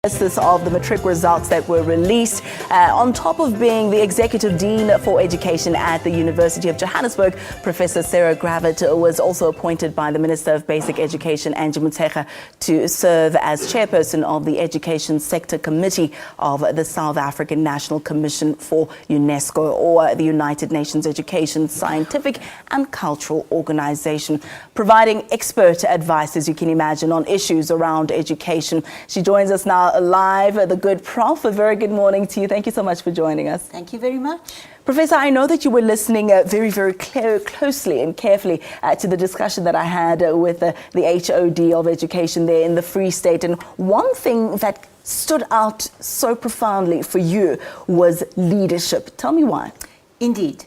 Of the matric results that were released. On top of being the Executive Dean for Education at the University of Johannesburg, Professor Sarah Gravett was also appointed by the Minister of Basic Education, Angie Motshekga, to serve as chairperson of the Education Sector Committee of the South African National Commission for UNESCO, or the United Nations Education, Scientific and Cultural Organization, providing expert advice, as you can imagine, on issues around education. She joins us now live, the good Prof. A very good morning to you. Thank you so much for joining us. Thank you very much. Professor, I know that you were listening very closely and carefully to the discussion that I had with the HOD of Education there in the Free State. And one thing that stood out so profoundly for you was leadership. Tell me why. Indeed.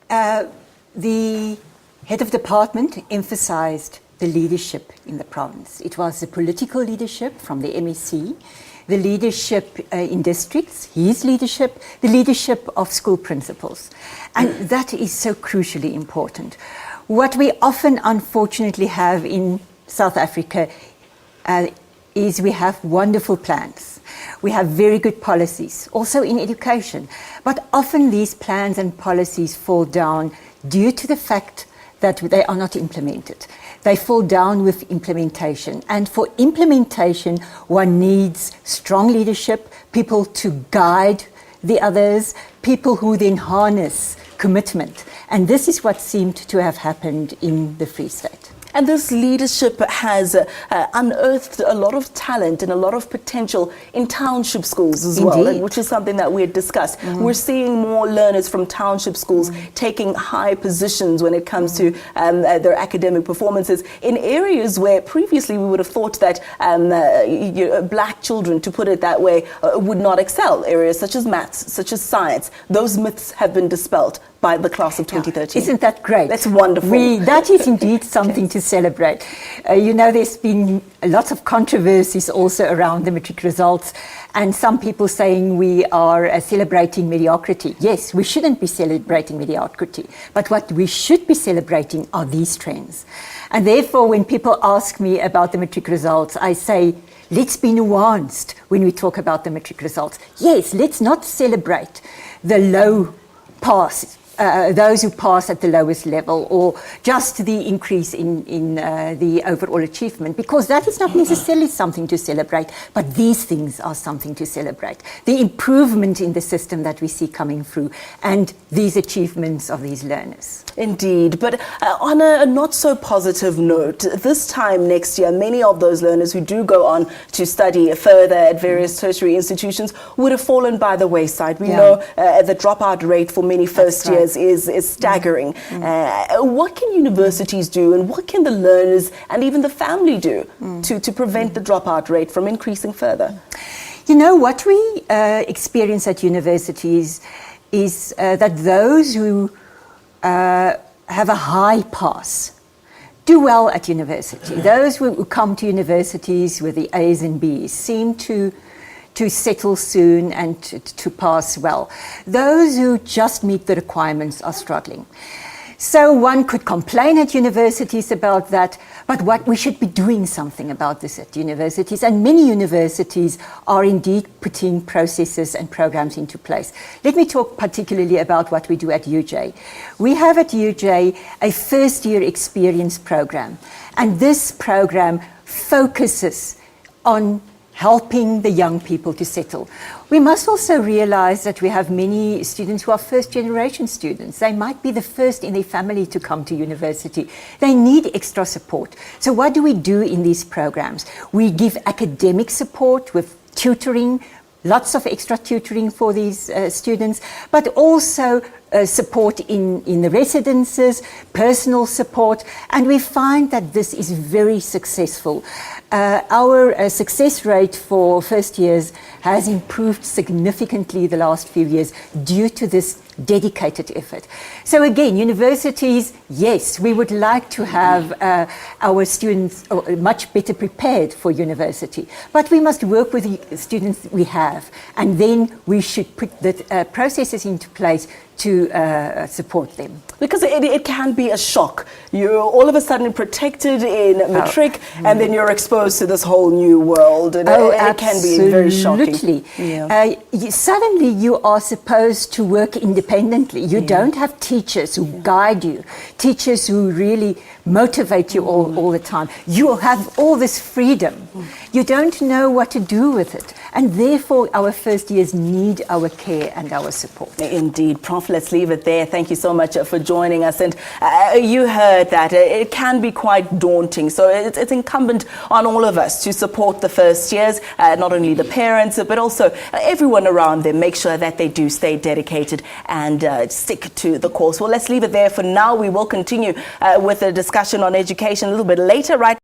The head of department emphasized the leadership in the province. It was the political leadership from the MEC, the leadership in districts, his leadership, the leadership of school principals. And that is so crucially important. What we often unfortunately have in South Africa is we have wonderful plans. We have very good policies, also in education. But often these plans and policies fall down due to the fact that they are not implemented. They fall down with implementation. And for implementation, one needs strong leadership, people to guide the others, people who then harness commitment. And this is what seemed to have happened in the Free State. And this leadership has unearthed a lot of talent and a lot of potential in township schools as well, which is something that we had discussed. Mm-hmm. We're seeing more learners from township schools taking high positions when it comes to their academic performances in areas where previously we would have thought that black children, to put it that way, would not excel. Areas such as maths, such as science. Those myths have been dispelled by the class of 2013. Isn't that great? That's wonderful. That is indeed something to celebrate. There's been lots of controversies also around the matric results, and some people saying we are celebrating mediocrity. Yes, we shouldn't be celebrating mediocrity, but what we should be celebrating are these trends. And therefore, when people ask me about the matric results, I say, let's be nuanced when we talk about the matric results. Yes, let's not celebrate the low pass, those who pass at the lowest level, or just the increase in the overall achievement, because that is not necessarily something to celebrate, but these things are something to celebrate. The improvement in the system that we see coming through, and these achievements of these learners. Indeed, but on a not so positive note, this time next year, many of those learners who do go on to study further at various tertiary institutions would have fallen by the wayside. We know the dropout rate for many first years is staggering. What can universities do, and what can the learners and even the family do to prevent the dropout rate from increasing further? You know, what we experience at universities is that those who have a high pass do well at university. Those who come to universities with the A's and B's seem to settle soon and to pass well. Those who just meet the requirements are struggling. So one could complain at universities about that, but what we should be doing something about this at universities, and many universities are indeed putting processes and programs into place. Let me talk particularly about what we do at UJ. We have at UJ a first-year experience program, and this program focuses on helping the young people to settle. We must also realize that we have many students who are first-generation students. They might be the first in their family to come to university. They need extra support. So what do we do in these programs? We give academic support with tutoring, lots of extra tutoring for these students, but also support in the residences, personal support, and we find that this is very successful. Our success rate for first years has improved significantly the last few years due to this dedicated effort. So again, universities, yes, we would like to have our students much better prepared for university, but we must work with the students we have, and then we should put the processes into place to support them. Because it can be a shock. You're all of a sudden protected in matric, and then you're exposed to this whole new world. And it can be very shocking. Absolutely. Yeah. Suddenly you are supposed to work independently. You don't have teachers who guide you, teachers who really motivate you all the time. You have all this freedom. You don't know what to do with it. And therefore, our first years need our care and our support. Indeed. Prof, let's leave it there. Thank you so much for joining us. And you heard that it can be quite daunting. So it's incumbent on all of us to support the first years, not only the parents, but also everyone around them. Make sure that they do stay dedicated and stick to the course. Well, let's leave it there for now. We will continue with the discussion on education a little bit later, right?